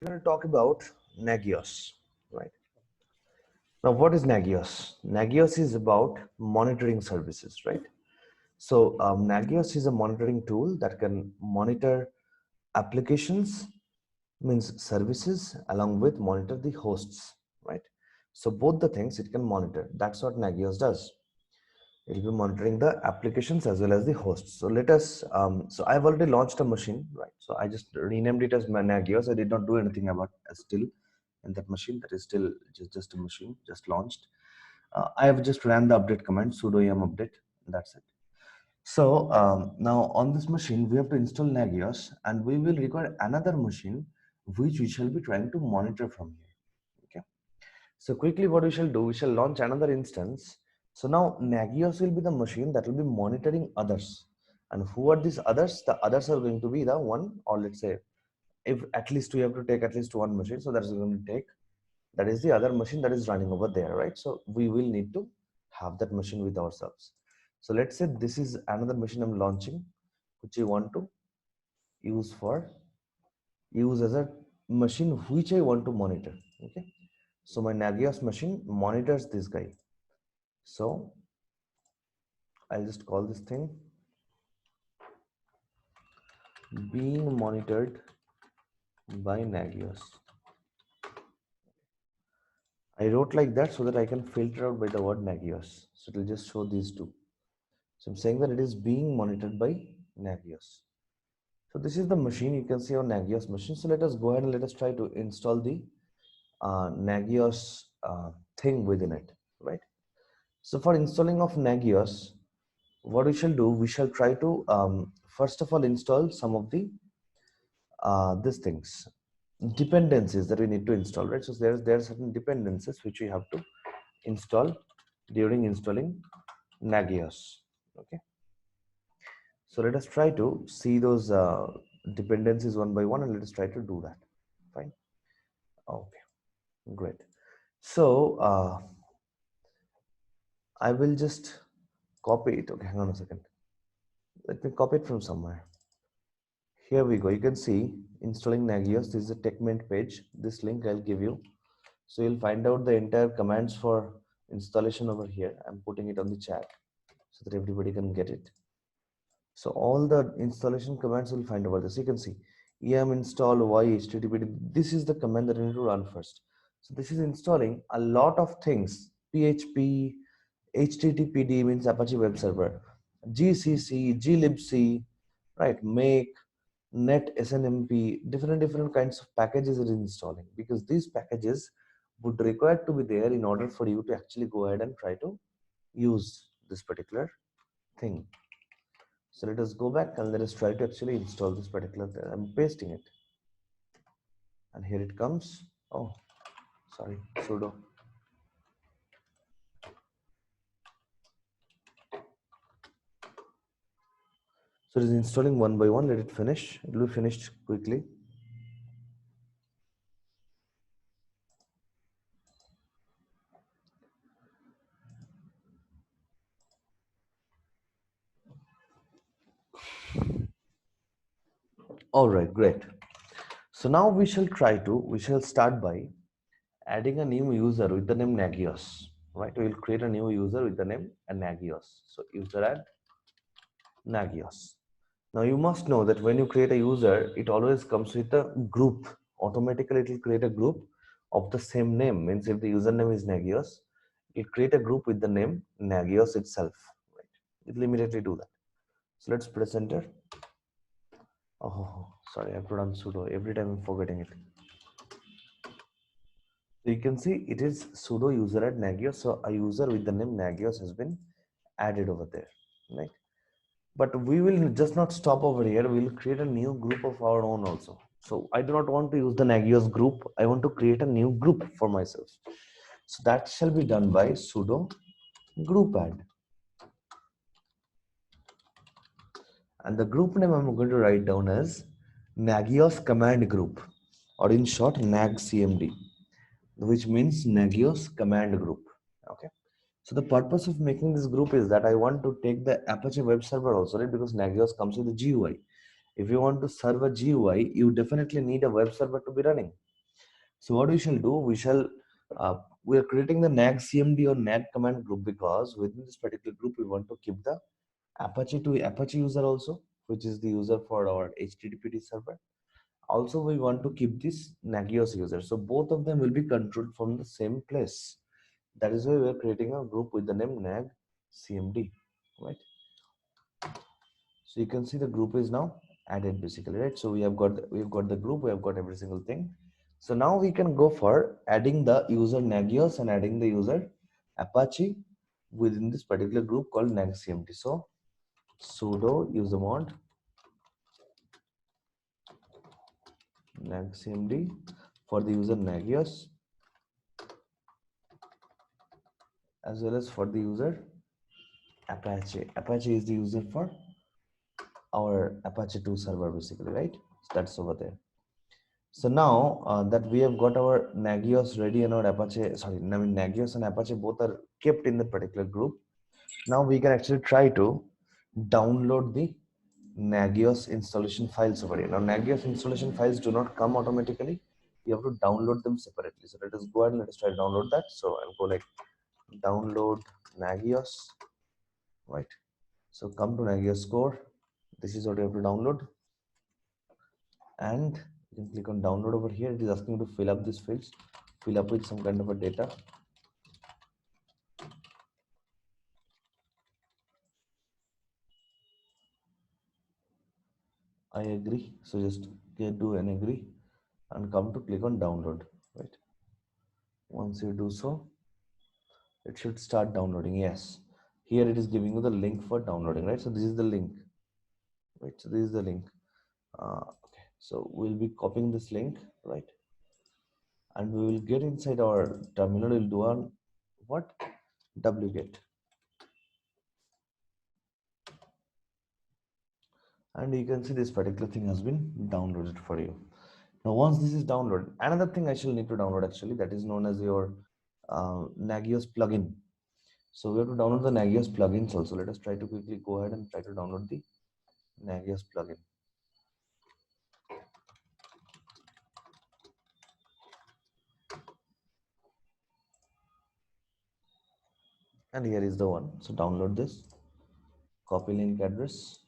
We're going to talk about Nagios, right? Now, what is Nagios? Nagios is about monitoring services, right? So, Nagios is a monitoring tool that can monitor applications, means services, along with monitor the hosts, right? So, both the things it can monitor. That's what Nagios does. It will be monitoring the applications as well as the hosts. So let us, so I've already launched a machine, right? So I just renamed it as Nagios. I did not do anything about still in that machine. That is still just a machine, just launched. I have just ran the update command, sudo yum update. That's it. So now on this machine, we have to install Nagios, and we will require another machine which we shall be trying to monitor from here. Okay. So quickly what we shall do, we shall launch another instance. So now Nagios will be the machine that will be monitoring others. And who are these others? The others are going to be the one, or let's say, if at least we have to take at least one machine, so that's going to take, that is the other machine that is running over there, right? So we will need to have that machine with ourselves. So let's say this is another machine I'm launching, which I want to use as a machine which I want to monitor. Okay. So my Nagios machine monitors this guy. So I'll just call this thing being monitored by Nagios. I wrote like that so that I can filter out by the word Nagios. So it will just show these two. So I'm saying that it is being monitored by Nagios. So this is the machine, you can see our Nagios machine. So let us go ahead and let us try to install the Nagios thing within it, right? So for installing of Nagios, what we shall do, we shall try to first of all install some of the these things, dependencies that we need to install, right? So there are certain dependencies which we have to install during installing Nagios. Okay, so let us try to see those dependencies one by one, and let us try to do that. Fine. Okay, great. So I will just copy it. Okay, hang on a second. Let me copy it from somewhere. Here we go. You can see installing Nagios. This is a TechMint page. This link I'll give you. So you'll find out the entire commands for installation over here. I'm putting it on the chat so that everybody can get it. So all the installation commands will find over this. You can see em install y http. This is the command that I need to run first. So this is installing a lot of things. PHP, HTTPD means Apache Web Server, GCC, glibc, right? Make, net, snmp, different kinds of packages it is installing, because these packages would require to be there in order for you to actually go ahead and try to use this particular thing. So let us go back and let us try to actually install this particular thing. I'm pasting it, and here it comes. Oh, sorry, sudo. So it is installing one by one. Let it finish. It will be finished quickly. All right, great. So now we shall start by adding a new user with the name Nagios, right? We will create a new user with the name Nagios. So user add Nagios. Now you must know that when you create a user, it always comes with a group. Automatically, it will create a group of the same name. Means if the username is Nagios, it will create a group with the name Nagios itself. Right? It will immediately do that. So let's press enter. Oh, sorry, I have to run sudo. Every time I'm forgetting it. So you can see it is sudo user add Nagios. So a user with the name Nagios has been added over there, right? But we will just not stop over here. We will create a new group of our own also. So I do not want to use the Nagios group. I want to create a new group for myself. So that shall be done by sudo group add. And the group name I'm going to write down as Nagios command group, or in short NagCMD, which means Nagios command group. Okay. So the purpose of making this group is that I want to take the Apache web server also, right? Because Nagios comes with a GUI. If you want to serve a GUI, you definitely need a web server to be running. So what we shall do, we are creating the nag cmd or nag command group because within this particular group we want to keep the Apache to Apache user also, which is the user for our HTTP server. Also, we want to keep this Nagios user. So both of them will be controlled from the same place. That is why we are creating a group with the name nag cmd, right? So you can see the group is now added basically, right? So we've got the group, we have got every single thing. So now we can go for adding the user Nagios and adding the user Apache within this particular group called nag cmd. So sudo usermod nag cmd for the user Nagios as well as for the user Apache. Apache is the user for our Apache 2 server basically, right? So that's over there. So now that we have got our Nagios ready and our Apache, Nagios and Apache both are kept in the particular group. Now we can actually try to download the Nagios installation files over here. Now Nagios installation files do not come automatically. You have to download them separately. So let us go ahead and let us try to download that. So I'll go like download Nagios, right? So come to Nagios core. This is what you have to download. And you can click on download over here. It is asking you to fill up these fields, fill up with some kind of a data. I agree. So just do an agree and come to click on download, right? Once you do so, it should start downloading. Yes, here it is giving you the link for downloading, right? So this is the link, right? So this is the link. Okay, so we'll be copying this link, right? And we will get inside our terminal. We'll do on what wget, and you can see this particular thing has been downloaded for you. Now once this is downloaded, another thing I shall need to download actually, that is known as your Nagios plugin. So we have to download the Nagios plugins also. Let us try to quickly go ahead and try to download the Nagios plugin. And here is the one. So download this, copy link address.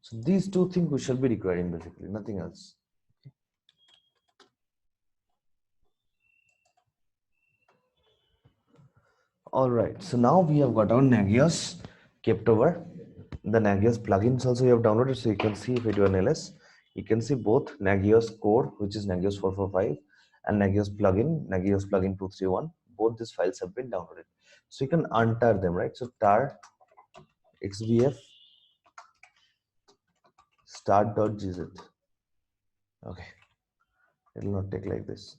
So these two things we shall be requiring basically, nothing else. All right, so now we have got our Nagios kept over. The Nagios plugins also you have downloaded, so you can see if we do an ls, you can see both Nagios core, which is Nagios 445, and Nagios plugin 231. Both these files have been downloaded. So you can untar them, right? So tar xvf start.gz. Okay, it will not take like this.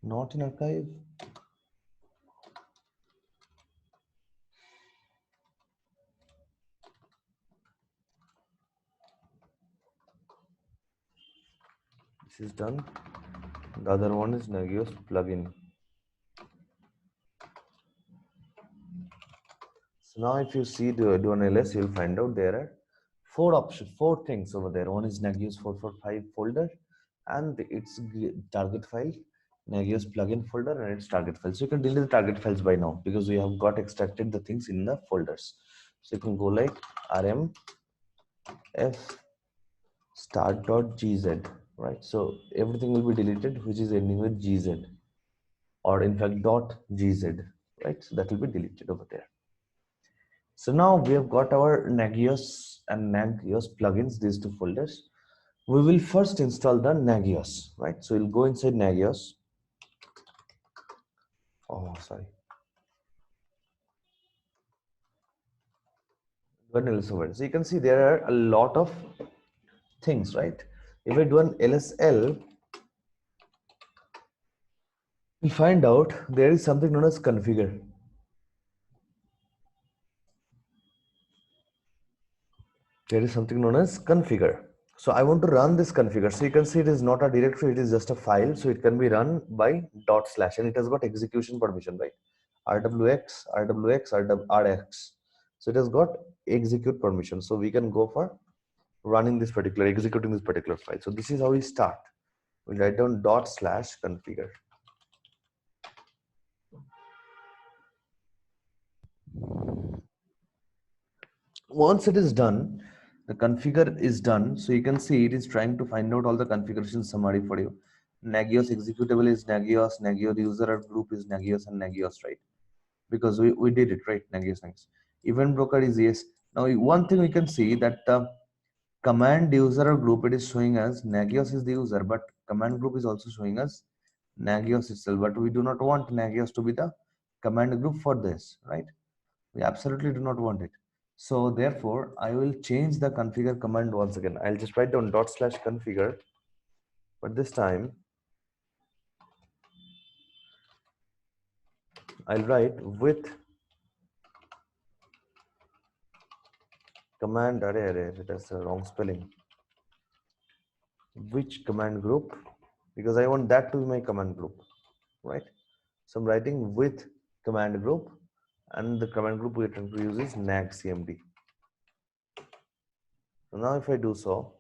Not in archive. This is done. The other one is Nagios plugin. So now if you see do an ls, you'll find out there are four things over there. One is Nagios 445 folder and its target file, Nagios plugin folder and its target file. So you can delete the target files by now because we have got extracted the things in the folders. So you can go like rm f start.gz, right? So everything will be deleted which is ending with gz, or in fact .gz, right? So that will be deleted over there. So now we have got our Nagios and Nagios plugins, these two folders. We will first install the Nagios, right? So we'll go inside Nagios. Oh, sorry. So you can see there are a lot of things, right? If I do an LSL, we'll find out there is something known as configure. There is something known as configure. So I want to run this configure. So you can see it is not a directory, it is just a file. So it can be run by / and it has got execution permission, right? RWX, RWX, RX. So it has got execute permission. So we can go for running this particular, executing this particular file. So this is how we start. We write down /configure. Once it is done, the configure is done. So you can see it is trying to find out all the configuration summary for you. Nagios executable is Nagios, Nagios user group is Nagios and Nagios, right? Because we did it, right? Nagios. Event broker is yes. Now one thing we can see that the command user group, it is showing us Nagios is the user, but command group is also showing us Nagios itself. But we do not want Nagios to be the command group for this, right? We absolutely do not want it. So therefore, I will change the configure command once again. I'll just write down /configure, but this time I'll write with command array, that's the wrong spelling. Which command group? Because I want that to be my command group, right? So I'm writing with command group, and the command group we're trying to use is nagcmd. So now if I do so,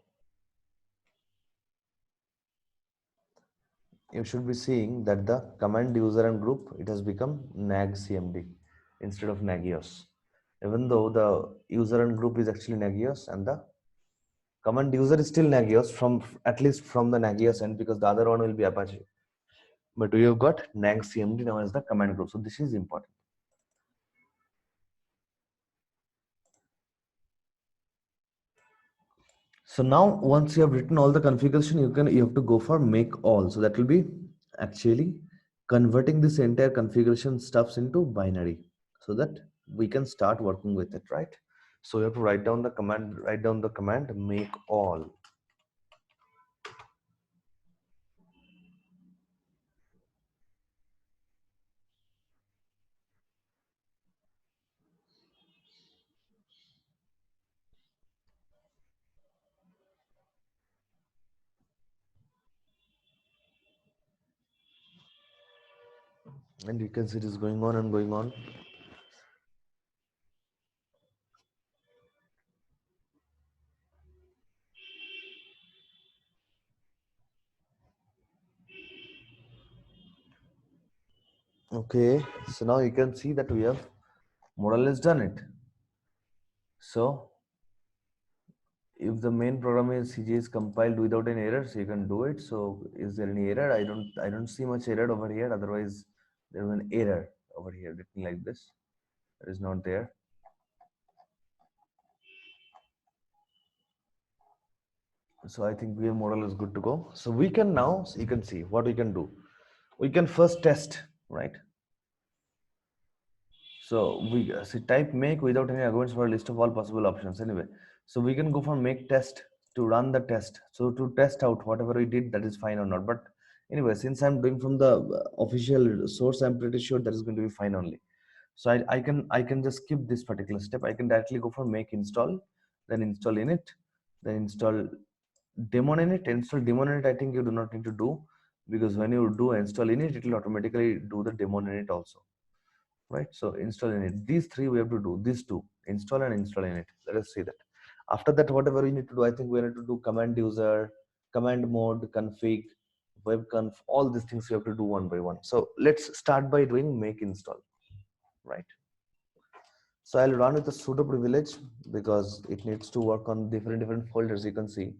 you should be seeing that the command user and group, it has become nagcmd instead of nagios, even though the user and group is actually nagios and the command user is still nagios, from at least from the nagios end, because the other one will be apache, but we have got nagcmd now as the command group. So this is important. So now once you have written all the configuration, you have to go for make all. So that will be actually converting this entire configuration stuffs into binary, so that we can start working with it, right? So you have to write down the command make all. And you can see it is going on and going on. Okay, so now you can see that we have more or less done it. So if the main program is CJ is compiled without any error, so you can do it. So is there any error? I don't see much error over here. Otherwise, there is an error over here written like this. That is not there. So I think we are more or less good to go. So we can now, so you can see what we can do. We can first test, right? So we type make without any arguments for a list of all possible options anyway. So we can go for make test to run the test. So to test out whatever we did, that is fine or not. But anyway, since I'm doing from the official source, I'm pretty sure that is going to be fine only. So I can just skip this particular step. I can directly go for make install, then install init, then install daemon init. Install daemon init, I think you do not need to do, because when you do install init, it will automatically do the daemon init also, right? So install init. These three we have to do. These two, install and install init. Let us see that. After that, whatever we need to do, I think we need to do command user, command mode, config, webconf. All these things we have to do one by one. So let's start by doing make install, right? So I'll run with the sudo privilege because it needs to work on different folders. You can see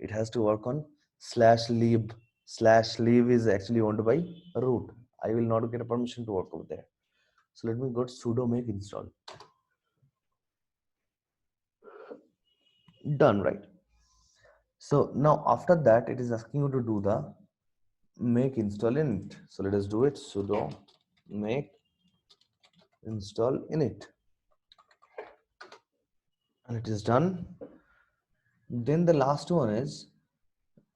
it has to work on /lib. /lib is actually owned by root. I will not get a permission to work over there. So let me go to sudo make install. Done, right? So now after that, it is asking you to do the make install init. So let us do it. Sudo make install init, and it is done. Then the last one is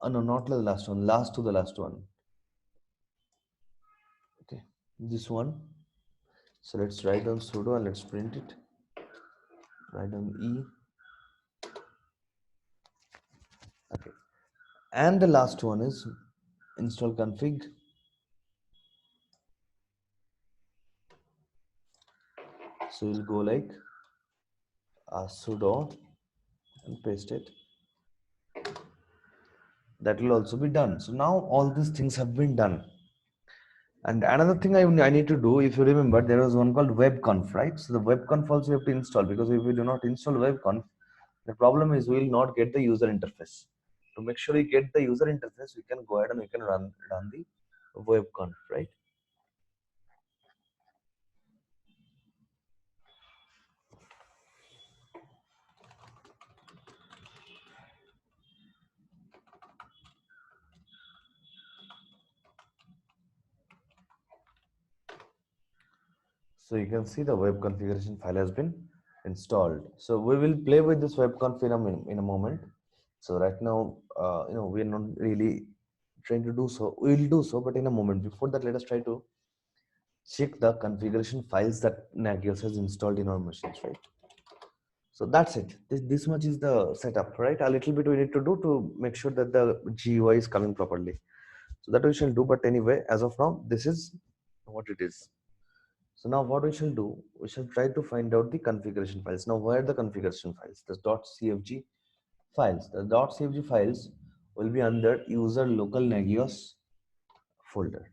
no, not the last one. Last to the last one. Okay, this one. So let's write down sudo and let's print it. Write down e. Okay, and the last one is install config. So we'll go like sudo and paste it. That will also be done. So now all these things have been done. And another thing I need to do, if you remember, there was one called webconf, right? So the webconf also you have to install, because if we do not install webconf, the problem is we will not get the user interface. To make sure we get the user interface, we can go ahead and we can run the webconf, right? So you can see the web configuration file has been installed. So we will play with this webconf in a moment. So right now, we are not really trying to do so. We will do so, but in a moment. Before that, let us try to check the configuration files that Nagios has installed in our machines, right? So that's it. This much is the setup, right? A little bit we need to do to make sure that the GUI is coming properly. So that we shall do. But anyway, as of now, this is what it is. So now what we shall do, we shall try to find out the configuration files. Now where are the configuration files? The .cfg files. The .cfg files will be under user local Nagios folder.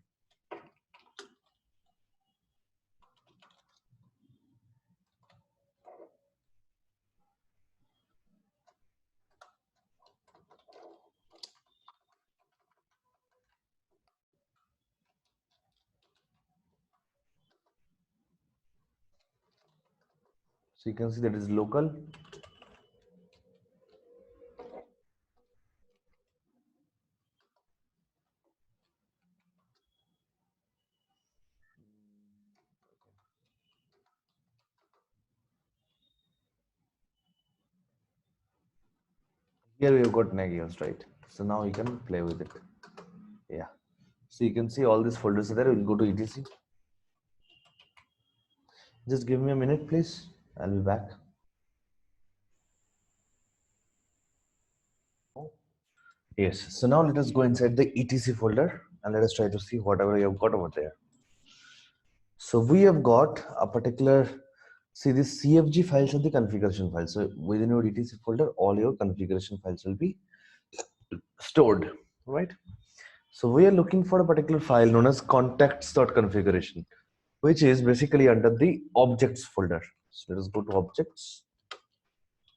So you can see that is local. Here we have got Nagios, right? So now you can play with it. Yeah. So you can see all these folders are there. We'll go to etc. Just give me a minute, please. I'll be back. Yes. So now let us go inside the etc folder and let us try to see whatever you have got over there. So we have got a particular, see these CFG files are the configuration files. So within your etc folder, all your configuration files will be stored, right? So we are looking for a particular file known as contacts.configuration, which is basically under the objects folder. So let us go to objects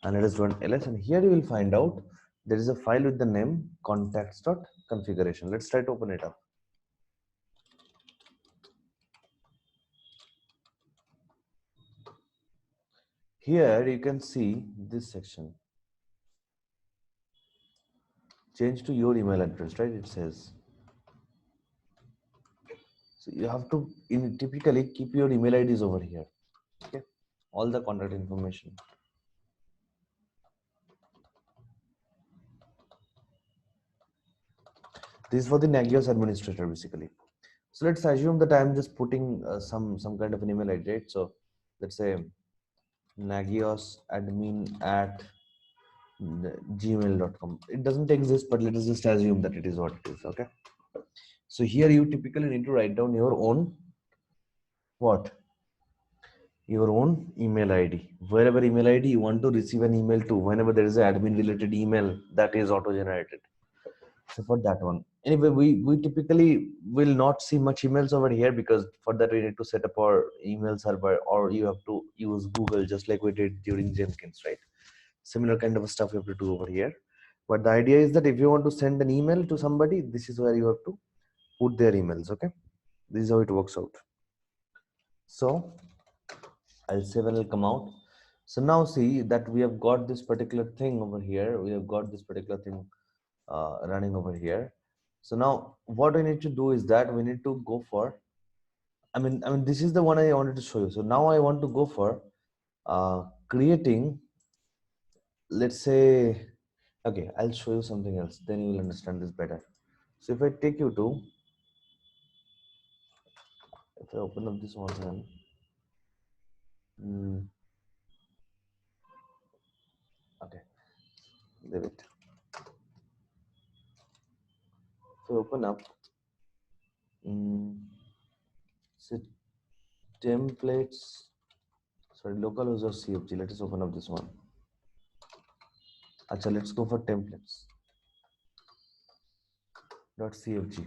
and let us run ls, and here you will find out there is a file with the name contacts.configuration. Let's try to open it up. Here you can see this section. Change to your email address, right? It says. So you have to typically keep your email IDs over here. Okay. All the contact information. This is for the Nagios administrator basically. So let's assume that I'm just putting some kind of an email ID, right? So let's say Nagios admin at gmail.com. It doesn't exist, but let us just assume that it is what it is. Okay. So here you typically need to write down your own what? Your own email ID. Wherever email ID you want to receive an email to, whenever there is an admin related email that is auto generated. So for that one, anyway, we typically will not see much emails over here, because for that we need to set up our email server, or you have to use Google, just like we did during Jenkins, right? Similar kind of stuff you have to do over here. But the idea is that if you want to send an email to somebody, this is where you have to put their emails. Okay, this is how it works out. So I'll save and I'll come out. So now see that we have got this particular thing over here. We have got this particular thing running over here. So now what we need to do is that we need to go for, I mean, this is the one I wanted to show you. So now I want to go for creating, let's say, okay, I'll show you something else. Then you will understand this better. So if I take you to, if I open up this one again, okay, leave it. If I open up, so templates, sorry, local user CFG. Let us open up this one. Acha, let's go for templates. .cfg.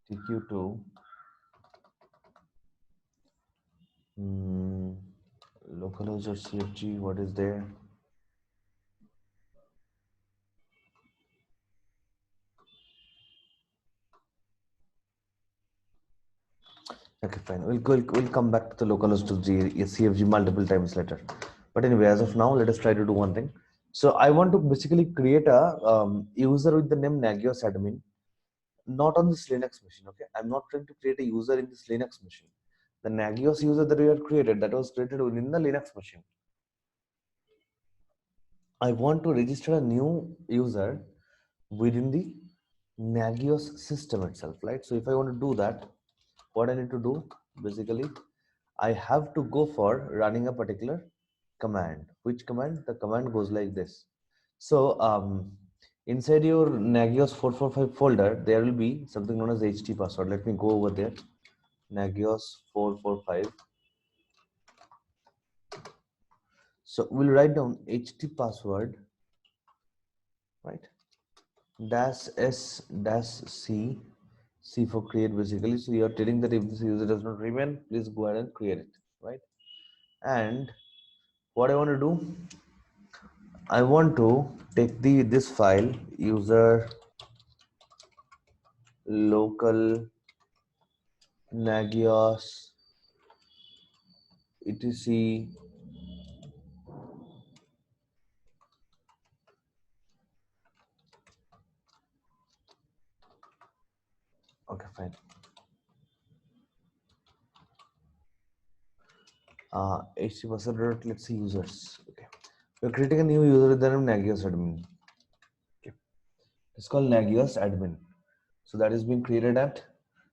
TQ2. Localizer CFG. What is there? Okay, fine. We'll come back to the localizer CFG multiple times later. But anyway, as of now, let us try to do one thing. So I want to basically create a user with the name Nagios admin, not on this Linux machine. Okay, I'm not trying to create a user in this Linux machine. The Nagios user that we had created, that was created within the Linux machine. I want to register a new user within the Nagios system itself, right? So if I want to do that, what I need to do, basically, I have to go for running a particular command. Which command? The command goes like this. So inside your Nagios 445 folder, there will be something known as HT password. Let me go over there. Nagios 445. So we'll write down HT password, right? Dash S dash C. C for create basically. So you are telling that if this user does not remain, please go ahead and create it, right? And what I want to do, I want to take this file user local nagios etc. Okay, fine. HT password. Let's see users. Okay, we're creating a new user with the name nagios admin. Okay, it's called nagios admin. So that is being created at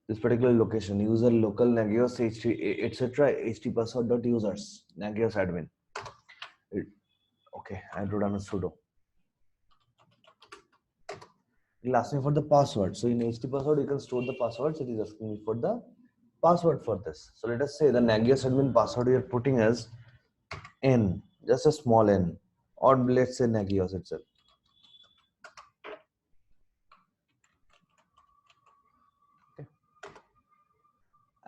this particular location. User local nagios HT etc. HT password dot users nagios admin. Okay, I wrote down a sudo. It'll ask me for the password. So in HT password, you can store the passwords. It is asking me for the password for this. So let us say the Nagios admin password we are putting as N, just a small N, or let's say Nagios itself. Okay.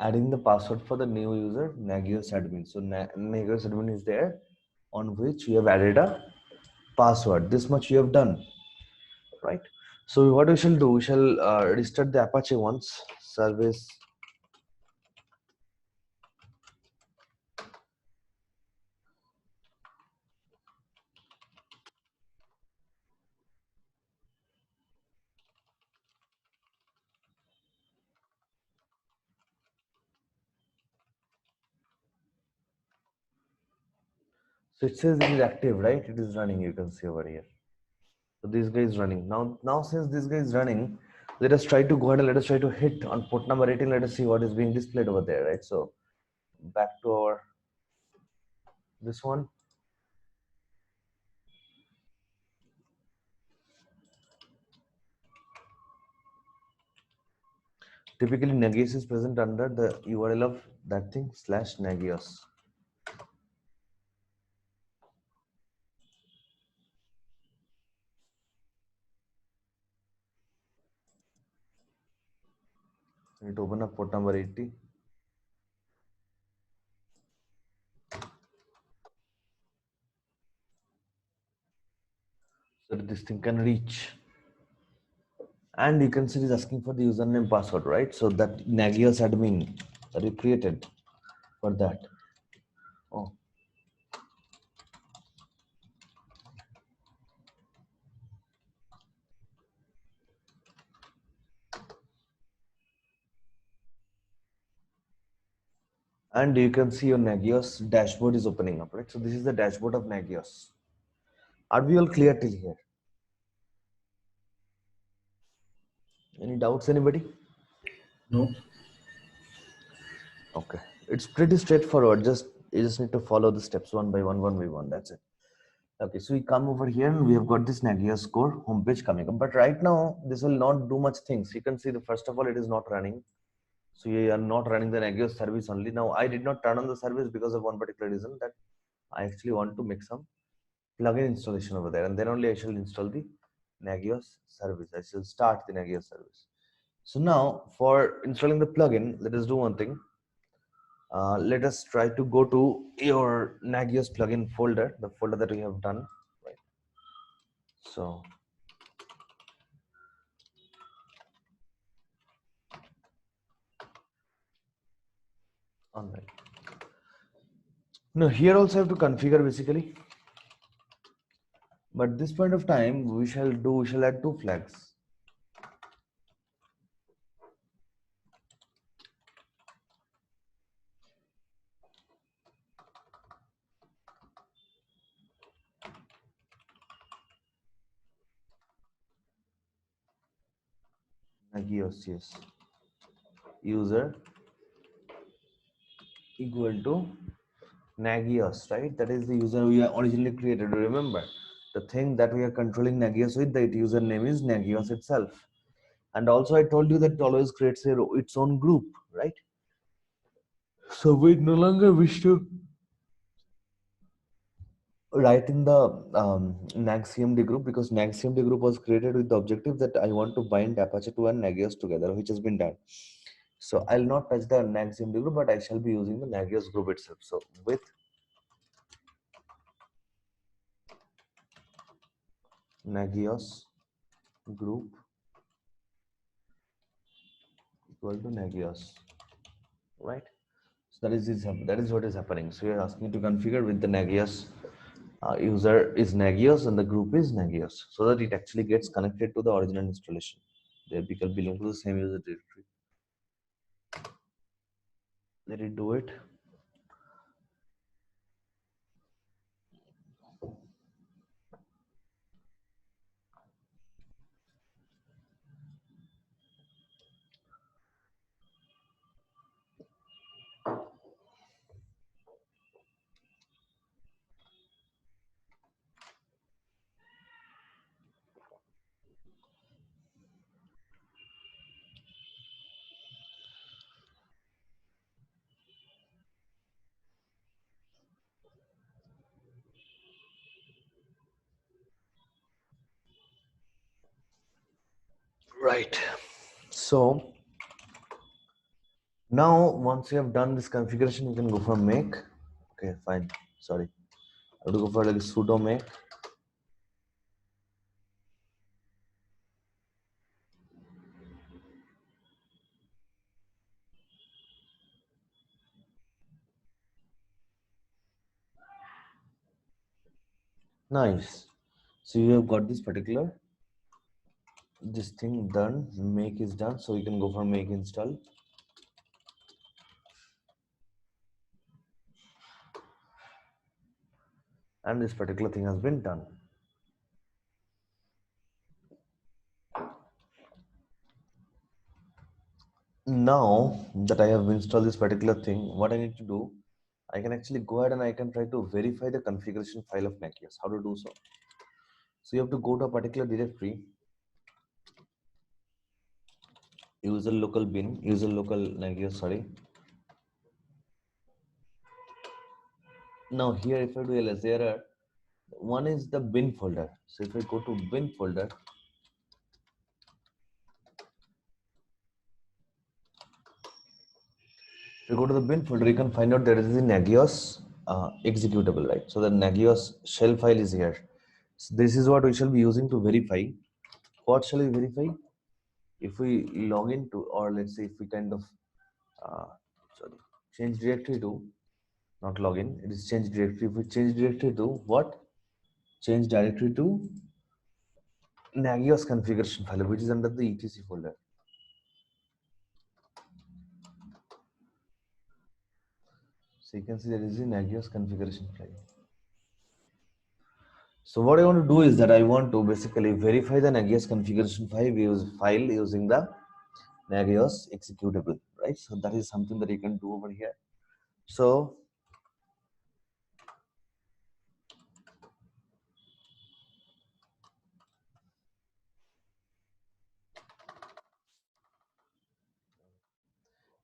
Adding the password for the new user, Nagios admin. So Nagios admin is there on which you have added a password. This much you have done, right? So what we shall do, we shall restart the Apache once, service. So it says it is active, right? It is running, you can see over here. So this guy is running. Now since this guy is running, let us try to go ahead and let us try to hit on port number 18. Let us see what is being displayed over there, right? So back to our this one. Typically, Nagios is present under the URL of that thing /Nagios. I need to open up port number 80. So that this thing can reach. And you can see it is asking for the username password, right? So that Nagios admin that we created for that. Oh, and you can see your Nagios dashboard is opening up, right? So this is the dashboard of Nagios. Are we all clear till here? Any doubts, anybody? No. Okay, It's pretty straightforward. You just need to follow the steps one by one. That's it. Okay, so we come over here and we have got this Nagios core homepage coming up. But right now, this will not do much things. You can see the first of all, it is not running. So we are not running the Nagios service only. Now, I did not turn on the service because of one particular reason, that I actually want to make some plugin installation over there, and then only I shall install the Nagios service. I shall start the Nagios service. So now, for installing the plugin, let us do one thing. Let us try to go to your Nagios plugin folder, the folder that we have done. Right. So, all right. Now here also have to configure basically, but this point of time we shall add two flags. Nagios, yes, user equal to Nagios, right? That is the user we are originally created. Remember, the thing that we are controlling Nagios with, that username is Nagios itself. And also I told you that it always creates its own group, right? So we no longer wish to write in the NAG CMD group, because NAG CMD group was created with the objective that I want to bind Apache 2 and Nagios together, which has been done. So I'll not touch the NAG CMD group, but I shall be using the Nagios group itself. So with Nagios group equal to Nagios, right? So that is what is happening. So you're asking to configure with the Nagios user is Nagios and the group is Nagios, so that it actually gets connected to the original installation. They belong to the same user directory. Let it do it. Right. So now once you have done this configuration, you can go for make. Okay, fine. Sorry. I have to go for like sudo make. Nice. So you have got this thing done. Make is done. So you can go for make install. And this particular thing has been done. Now that I have installed this particular thing, what I need to do, I can actually go ahead and I can try to verify the configuration file of Nagios. How to do so? So you have to go to a particular directory, user local bin, user local Nagios, sorry. Now here if I do ls, there are one is the bin folder. So if I go to bin folder, if you go to the bin folder, you can find out there is the Nagios executable, right? So the Nagios shell file is here. So this is what we shall be using to verify. What shall we verify? If we log into, or let's say if we kind of uh, sorry, change directory to, not login, it is change directory. If we change directory to what? Change directory to Nagios configuration file, which is under the etc folder. So you can see there is a Nagios configuration file. So what I want to do is that I want to basically verify the Nagios configuration file using the Nagios executable, right? So that is something that you can do over here. So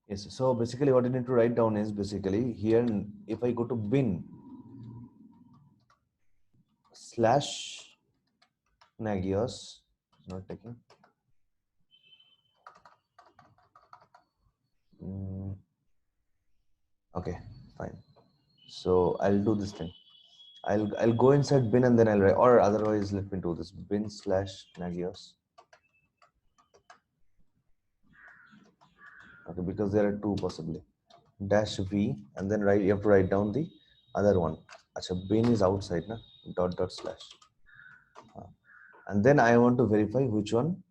yes, so basically what you need to write down is basically here, if I go to bin slash Nagios, not taking. Okay, fine. So I'll do this thing. I'll go inside bin and then I'll write, or otherwise let me do this bin slash Nagios. Okay, because there are two possibly. Dash V and then you have to write down the other one. Acha, bin is outside, na? Dot slash. And then I want to verify which one.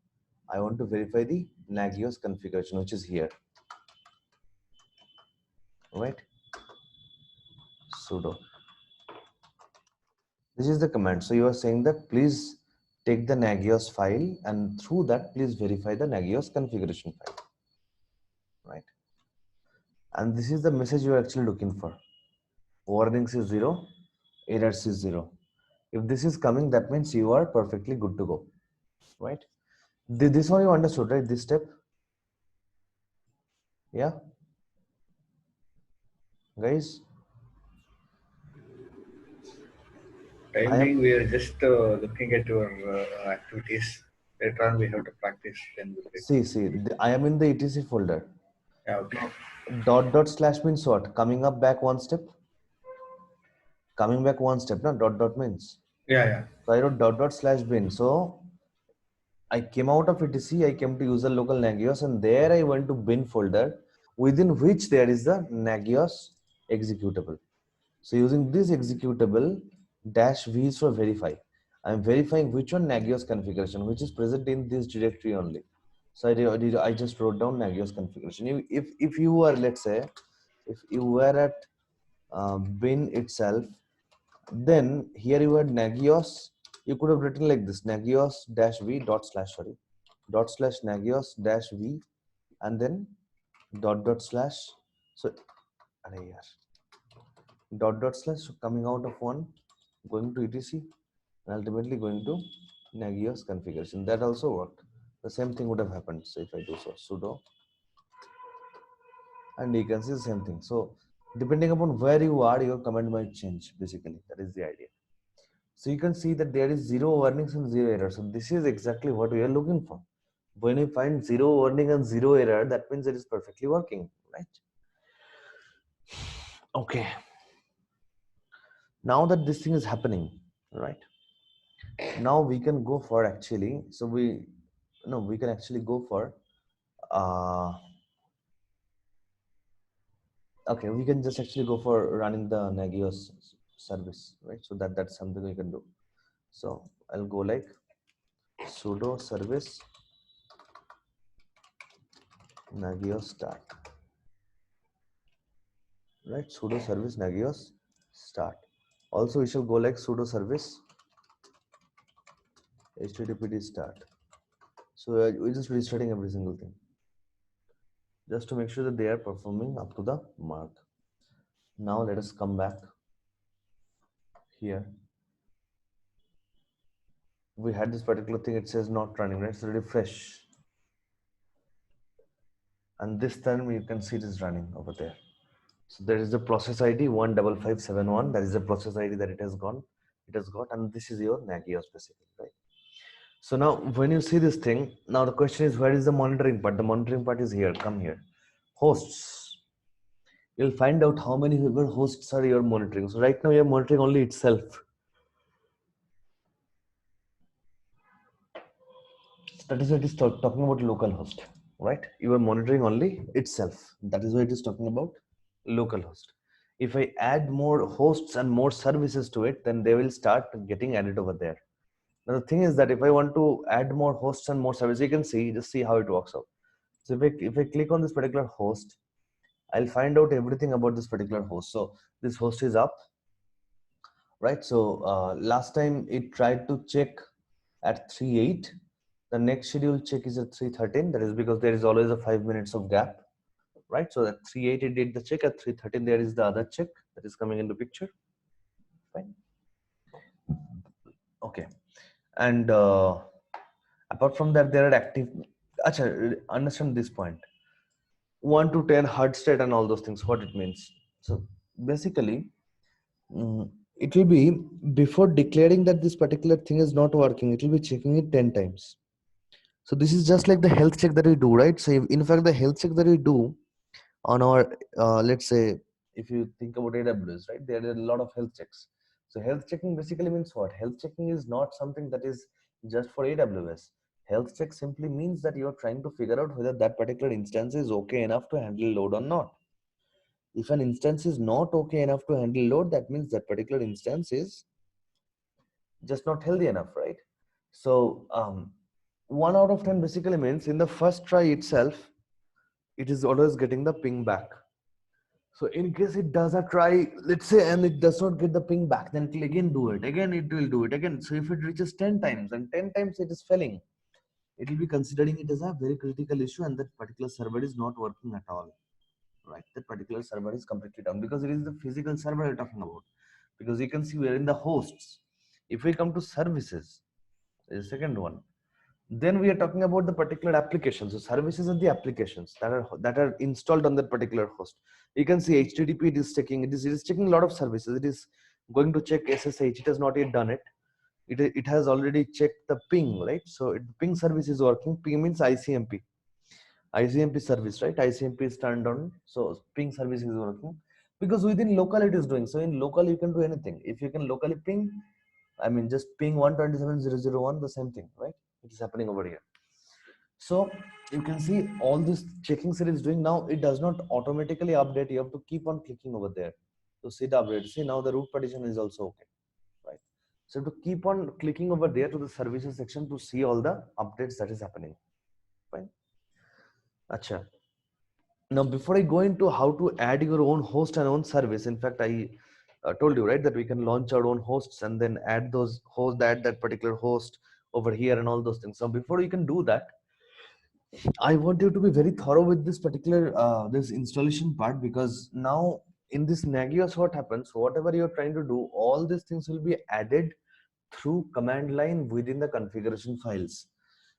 I want to verify the Nagios configuration, which is here. Right? Sudo. This is the command. So you are saying that please take the Nagios file and through that please verify the Nagios configuration file. Right? And this is the message you are actually looking for. Warnings is 0, errors is 0. If this is coming, that means you are perfectly good to go. Right? This one you understood, right? This step? Yeah? Guys? Timing, we are just looking at your activities. Later on, we have to practice. Then we'll get. See, I am in the etc folder. Yeah, okay. Now, dot slash means what? Coming up back one step? Coming back one step, no? Dot means. Yeah, yeah. So I wrote dot slash bin. So I came out of etc, I came to user local Nagios, and there I went to bin folder within which there is the Nagios executable. So using this executable, dash V is for verify. I'm verifying which one Nagios configuration, which is present in this directory only. So I just wrote down Nagios configuration. If you were, let's say, if you were at bin itself, then here you had Nagios, you could have written like this, Nagios dash V dot slash, sorry, dot slash Nagios dash V, and then dot slash, so dot slash coming out of one, going to etc, and ultimately going to Nagios configuration. That also worked. The same thing would have happened. So if I do so, sudo, and you can see the same thing. So depending upon where you are, your command might change. Basically, that is the idea. So you can see that there is 0 warnings and 0 error. So this is exactly what we are looking for. When you find 0 warning and 0 error, that means it is perfectly working, right? Okay. Now that this thing is happening, right? Now we can go for actually, so we can actually go for okay, we can just actually go for running the Nagios service, right? So that's something we can do. So I'll go like sudo service Nagios start, right? Sudo service Nagios start. Also we shall go like sudo service httpd start. So we're just restarting every single thing just to make sure that they are performing up to the mark. Now let us come back here. We had this particular thing, it says not running, right? So refresh, and this time you can see it is running over there. So there is the process ID 15571. That is the process ID that it has got, and this is your Nagios basically, right? So now when you see this thing, now the question is, where is the monitoring part? The monitoring part is here. Come here, hosts. You'll find out how many hosts are you're monitoring. So right now you're monitoring only itself. That is why it is talking about local host, right? You are monitoring only itself. That is why it is talking about local host. If I add more hosts and more services to it, then they will start getting added over there. Now the thing is that if I want to add more hosts and more services, you can see, just see how it works out. So if I click on this particular host, I'll find out everything about this particular host. So this host is up, right? So last time it tried to check at 3:08. The next schedule check is at 3:13. That is because there is always a 5 minutes of gap. right? So at 3:08 it did the check, at 3:13 there is the other check that is coming into picture. Fine. Okay. And apart from that, there are active. Acha, understand this point. 1 to 10 heart state and all those things, what it means. So basically, it will be before declaring that this particular thing is not working, it will be checking it 10 times. So this is just like the health check that we do, right? So in fact, the health check that we do on our, let's say, if you think about AWS, right? There are a lot of health checks. So health checking basically means what? Health checking is not something that is just for AWS. Health check simply means that you're trying to figure out whether that particular instance is okay enough to handle load or not. If an instance is not okay enough to handle load, that means that particular instance is just not healthy enough, right? So 1 out of 10 basically means in the first try itself, it is always getting the ping back. So in case it does a try, let's say, and it does not get the ping back, then it will again do it. Again, it will do it again. So if it reaches 10 times and 10 times it is failing, it will be considering it as a very critical issue and that particular server is not working at all, right? That particular server is completely down because it is the physical server we're talking about. Because you can see we're in the hosts. If we come to services, the second one, then we are talking about the particular applications. So services are the applications that are installed on that particular host. You can see HTTP, it is checking a lot of services. It is going to check SSH. It has not yet done it. It has already checked the ping, right? So ping service is working. Ping means ICMP service, right? ICMP is turned on, so ping service is working because within local it is doing. So in local you can do anything. If you can locally ping, I mean just ping 127.0.0.1, the same thing, right? It is happening over here. So you can see all this checking it is doing now. It does not automatically update. You have to keep on clicking over there to see the update. See now the root partition is also okay, right? So to keep on clicking over there to the services section to see all the updates that is happening. Fine. Acha. Now, before I go into how to add your own host and own service, in fact, I told you, right, that we can launch our own hosts and then add those hosts, that particular host over here and all those things. So before you can do that, I want you to be very thorough with this particular this installation part, because now in this Nagios, what happens, whatever you're trying to do, all these things will be added through command line within the configuration files.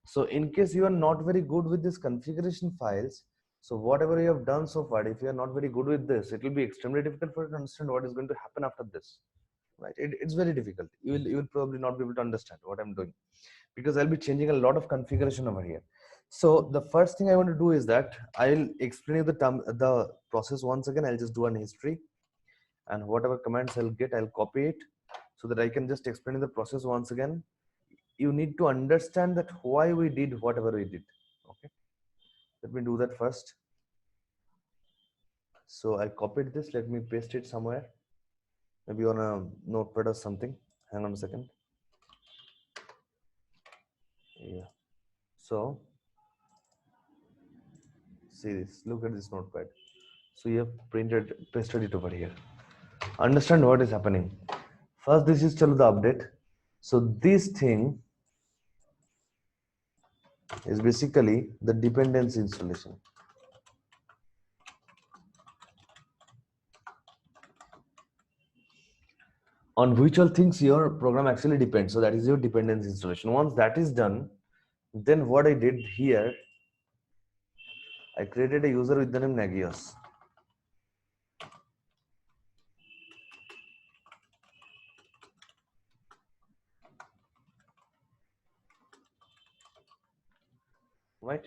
So in case you are not very good with this configuration files, so whatever you have done so far, if you are not very good with this, it will be extremely difficult for you to understand what is going to happen after this, right? It's very difficult. You will probably not be able to understand what I'm doing, because I'll be changing a lot of configuration over here. So the first thing I want to do is that I'll explain you the process once again. I'll just do an history, and whatever commands I'll get, I'll copy it so that I can just explain the process once again. You need to understand that why we did whatever we did. Okay, let me do that first. So I copied this. Let me paste it somewhere, maybe on a notepad or something. Hang on a second. Yeah. So see this. Look at this notepad. So you have pasted it over here. Understand what is happening. First, this is still the update. So this thing is basically the dependency installation. On which all things your program actually depends. So that is your dependency installation. Once that is done, then what I did here, I created a user with the name Nagios. Right?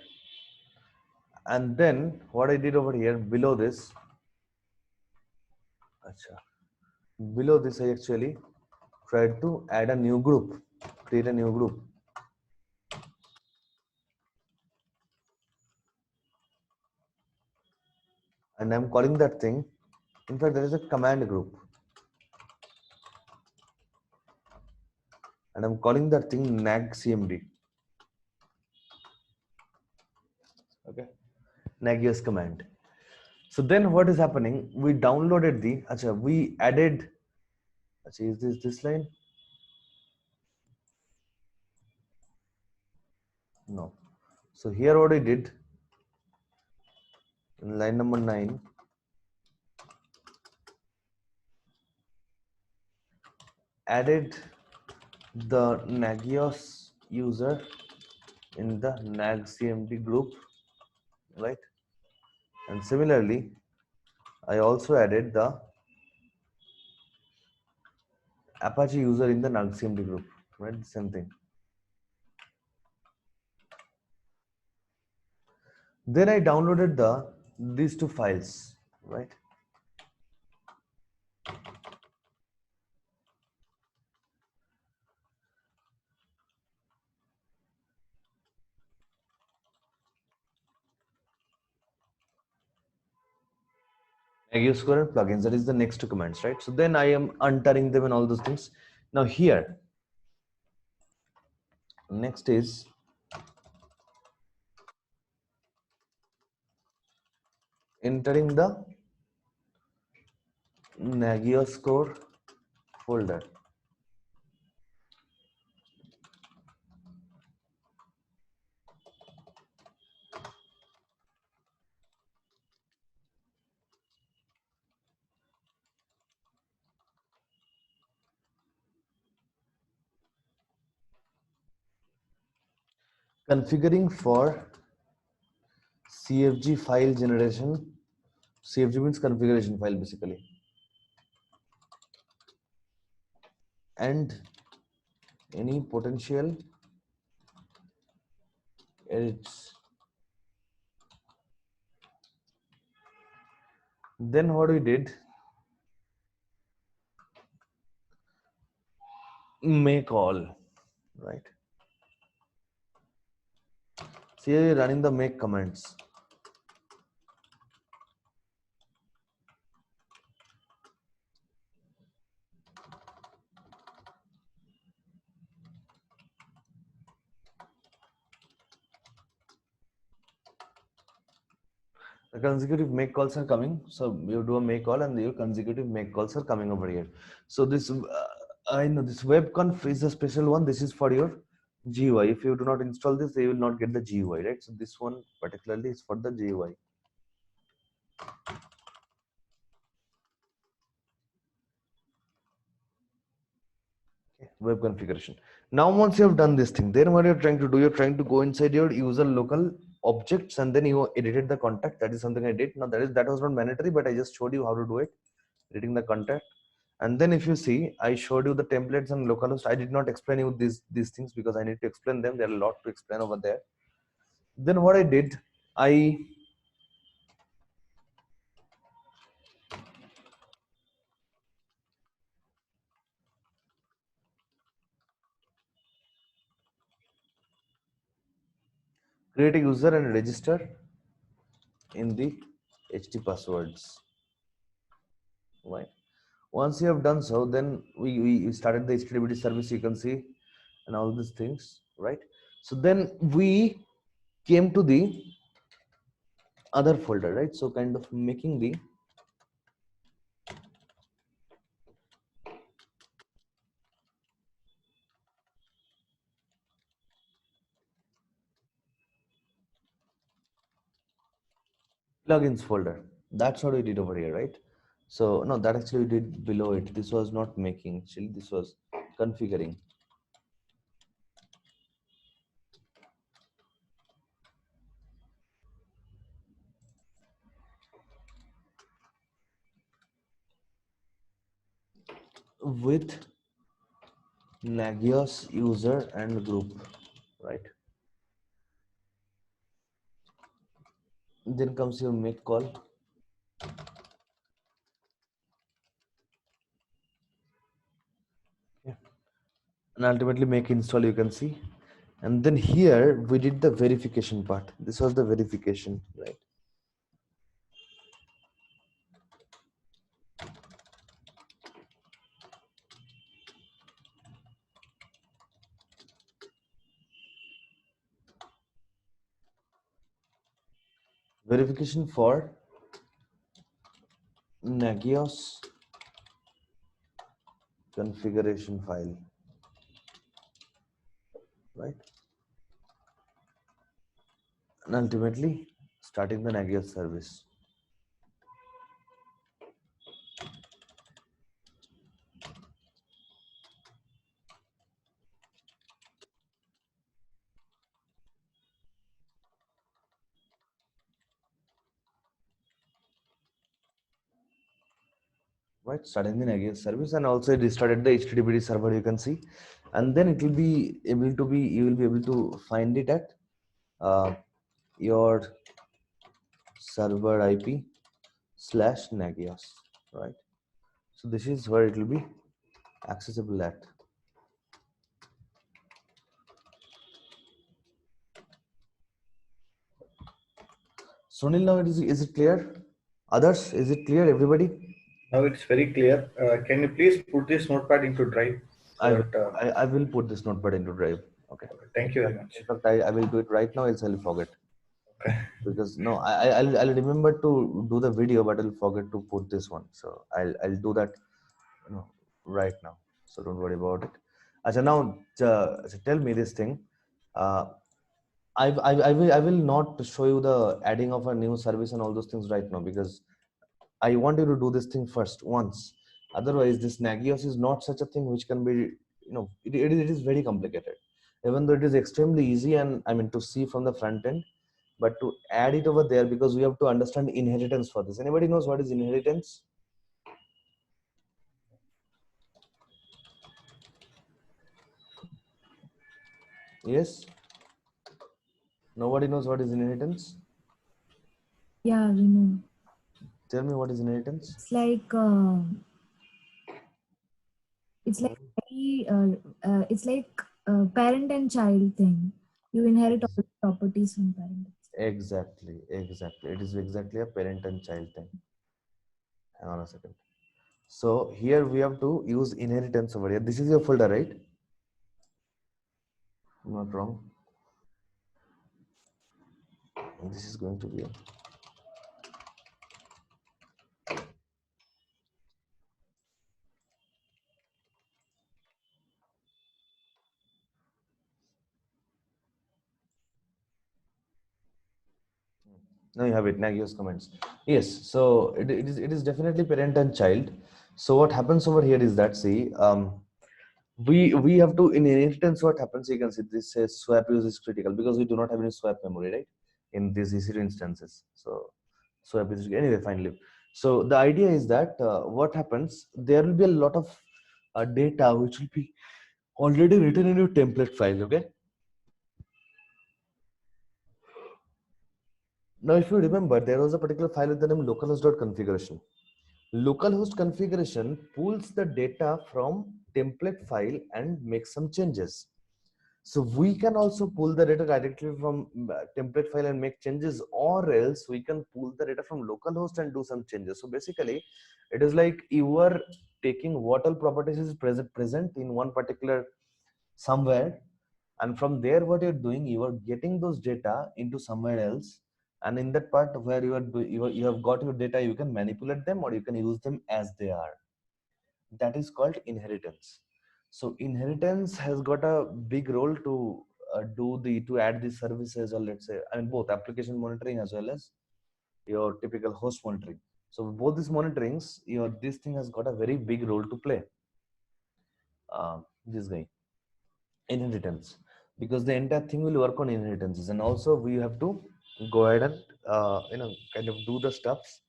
And then what I did over here below this, below this I actually tried to add a new group, create a new group. And I'm calling that thing, in fact, there is a command group. And I'm calling that thing nag cmd. Okay, nagios command. So then what is happening? We downloaded we added, is this line? No. So here what I did, in line number 9, added the Nagios user in the nag cmd group, right? And similarly, I also added the Apache user in the nag cmd group, right? Same thing. Then I downloaded these two files, right? Nagios core and plugins, that is the next two commands, right? So then I am unturning them and all those things. Now here, next is entering the Nagios core folder. Configuring for CFG file generation. CFG means configuration file basically. And any potential edits. Then what we did, make all, right? So here you're running the make commands. The consecutive make calls are coming. So you do a make call and your consecutive make calls are coming over here. So this, I know this webconf is a special one. This is for your GUI. If you do not install this, you will not get the GUI, right? So this one particularly is for the GUI. Web configuration. Now once you have done this thing, then what you're trying to do, you're trying to go inside your user local objects and then you edited the contact. That is something I did. Now that was not mandatory, but I just showed you how to do it, editing the contact. And then if you see, I showed you the templates and localhost. I did not explain you these things because I need to explain them. There are a lot to explain over there. Then what I did, I create a user and register in the HT passwords, right? Once you have done so, then we started the HTTP service, you can see, and all these things, right? So then we came to the other folder, right? So kind of making the plugins folder. That's what we did over here, right? So no, that actually we did below it. This was not making, actually this was configuring. With Nagios user and group, right? Then comes your make call. Yeah. And ultimately make install, you can see. And then here we did the verification part. This was the verification, right? Verification for Nagios configuration file, right? And ultimately starting the Nagios service. right? Starting the Nagios service, and also it restarted the HTTP server, you can see, and then it will be able to be, you will be able to find it at your server IP / Nagios, right? So this is where it will be accessible at. Sunil, now is it clear? Others, is it clear, everybody? Now it's very clear. Can you please put this notepad into Drive so I, that? I will put this notepad into Drive. Okay. Okay, thank you very much. In fact, I will do it right now, else I'll forget. Okay. Because no, I'll remember to do the video, but I'll forget to put this one. So I'll do that, right now. So don't worry about it. Acha, now so tell me this thing. Uh, I will not show you the adding of a new service and all those things right now, because I want you to do this thing first once. Otherwise, this Nagios is not such a thing which can be, it is very complicated. Even though it is extremely easy, and I mean to see from the front end, but to add it over there, because we have to understand inheritance for this. Anybody knows what is inheritance? Yes? Nobody knows what is inheritance? Yeah, we know. Tell me what is inheritance? It's like it's like parent and child thing. You inherit all the properties from parent. Exactly. It is exactly a parent and child thing. Hang on a second. So here we have to use inheritance over here. This is your folder, right? I'm not wrong. This is going to be now you have it. Nagios comments. Yes, so it is definitely parent and child. So what happens over here is that, see, we have to, in inheritance, what happens, you can see this says swap use is critical, because we do not have any swap memory, right, in these EC2 instances. So swap is anyway, fine, leave. So the idea is that what happens, there will be a lot of data which will be already written in your template file. Okay, now if you remember, there was a particular file with the name localhost.configuration. Localhost configuration pulls the data from template file and makes some changes. So we can also pull the data directly from template file and make changes, or else we can pull the data from localhost and do some changes. So basically, it is like you are taking what all properties is present in one particular somewhere, and from there what you're doing, you are getting those data into somewhere else, and in that part where you have got your data, you can manipulate them or you can use them as they are. That is called inheritance. So inheritance has got a big role to to add these services, or let's say, I mean, both application monitoring as well as your typical host monitoring. So both these monitorings, this thing has got a very big role to play. This guy, inheritance, because the entire thing will work on inheritances, and also we have to go ahead and kind of do the stuffs,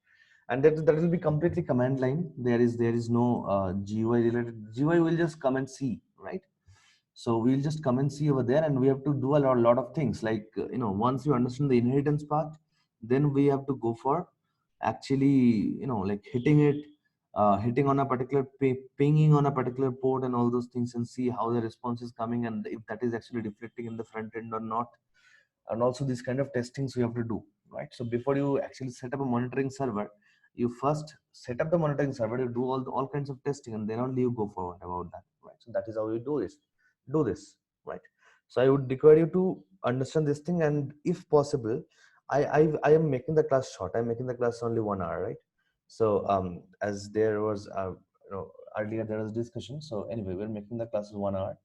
and that will be completely command line. There is no GUI related. GUI will just come and see, right? So we'll just come and see over there, and we have to do a lot of things, like once you understand the inheritance part, then we have to go for actually like hitting on a particular pinging on a particular port and all those things, and see how the response is coming, and if that is actually reflecting in the front end or not. And also these kind of testings we have to do, right? So before you actually set up a monitoring server, you first set up the monitoring server, you do all kinds of testing, and then only you go forward about that, right? So that is how you do this, right? So I would require you to understand this thing, and if possible, I am making the class short. I'm making the class only 1 hour, right? So as there was earlier there was discussion, so anyway, we're making the class 1 hour.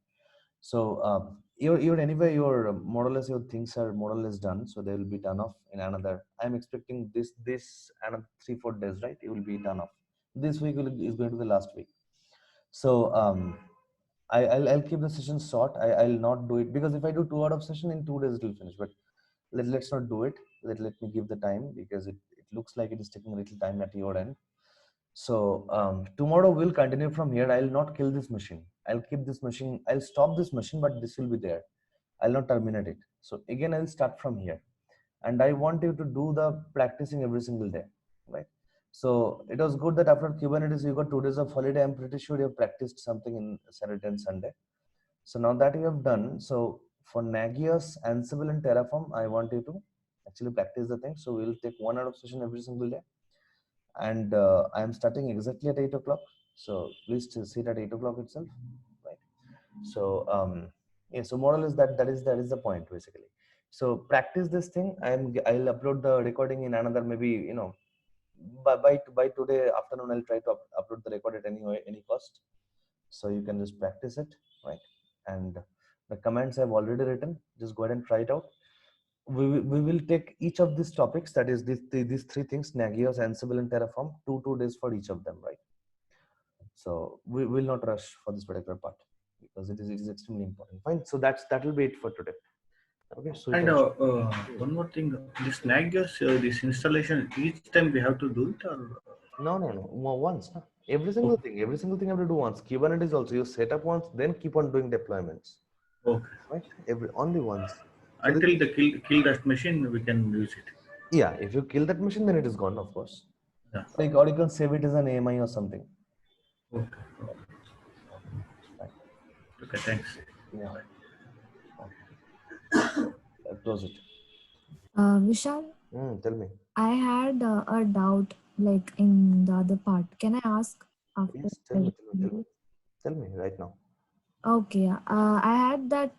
So you're anyway, your more or less your things are more or less done, so they will be done off in another. I'm expecting this another 3-4 days, right? It will be done off. This week is going to be the last week. So I'll keep the session short. I'll not do it, because if I do 2 hour of session in 2 days, it will finish. But let's not do it. Let me give the time, because it looks like it is taking a little time at your end. So tomorrow we'll continue from here. I'll not kill this machine. I'll keep this machine. I'll stop this machine, but this will be there. I'll not terminate it. So again, I'll start from here. And I want you to do the practicing every single day, right? So it was good that after Kubernetes, you got 2 days of holiday. I'm pretty sure you have practiced something in Saturday and Sunday. So now that you have done, so for Nagios, Ansible, and Terraform, I want you to actually practice the thing. So we'll take 1 hour of session every single day. And I am starting exactly at 8 o'clock. So please sit at 8 o'clock itself, right? So yeah, so moral is that is the point basically. So practice this thing. I'll upload the recording in another, maybe, by today afternoon. I'll try to upload the record at any cost. So you can just practice it, right? And the comments I've already written, just go ahead and try it out. We will take each of these topics, that is these three things: Nagios, Ansible, and Terraform, two days for each of them, right? So we will not rush for this particular part because it is extremely important. Fine. So that will be it for today. Okay. So And one more thing, this Nagios, this installation, each time we have to do it, or no, once. No? Every single thing I have to do once. Kubernetes also, you set up once, then keep on doing deployments. okay, Right? Only once. So until the kill that machine, we can use it. yeah, if you kill that machine, then it is gone, of course. Yeah. Like, or you can save it as an AMI or something. Okay. Right. Okay. Thanks. Yeah. Close it. Vishal, Tell me. I had a doubt like in the other part. Can I ask after? Yes, tell me. Tell me right now. Okay. I had that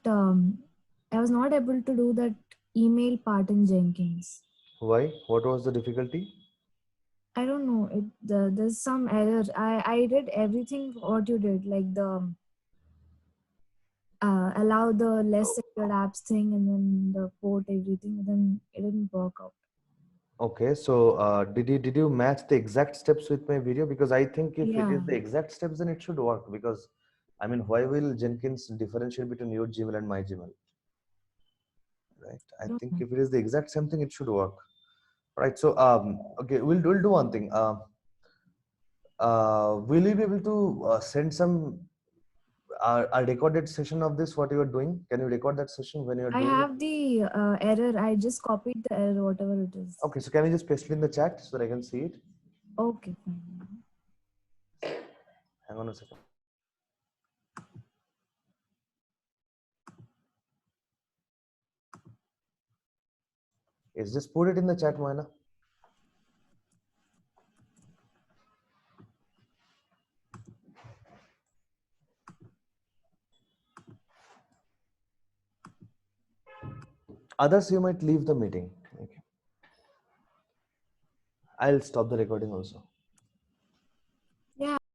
I was not able to do that email part in Jenkins. Why? What was the difficulty? I don't know. There's some error. I did everything what you did, like the allow the less secured apps thing, and then the port everything. And then it didn't work out. Okay, so did you match the exact steps with my video? Because I think if it is Yeah. the exact steps, then it should work. Because I mean, why will Jenkins differentiate between your Gmail and my Gmail? Right. I Don't think know. if it is the exact same thing, it should work. Right. So okay, we'll do one thing. Will you be able to send some a recorded session of this? What you are doing? Can you record that session when you are I doing it? have the error. I just copied the error, whatever it is. Okay. So can you just paste it in the chat so that I can see it? Okay, fine. Hang on a second. Yes, just put it in the chat, Moina. Others, you might leave the meeting. Okay. I'll stop the recording also.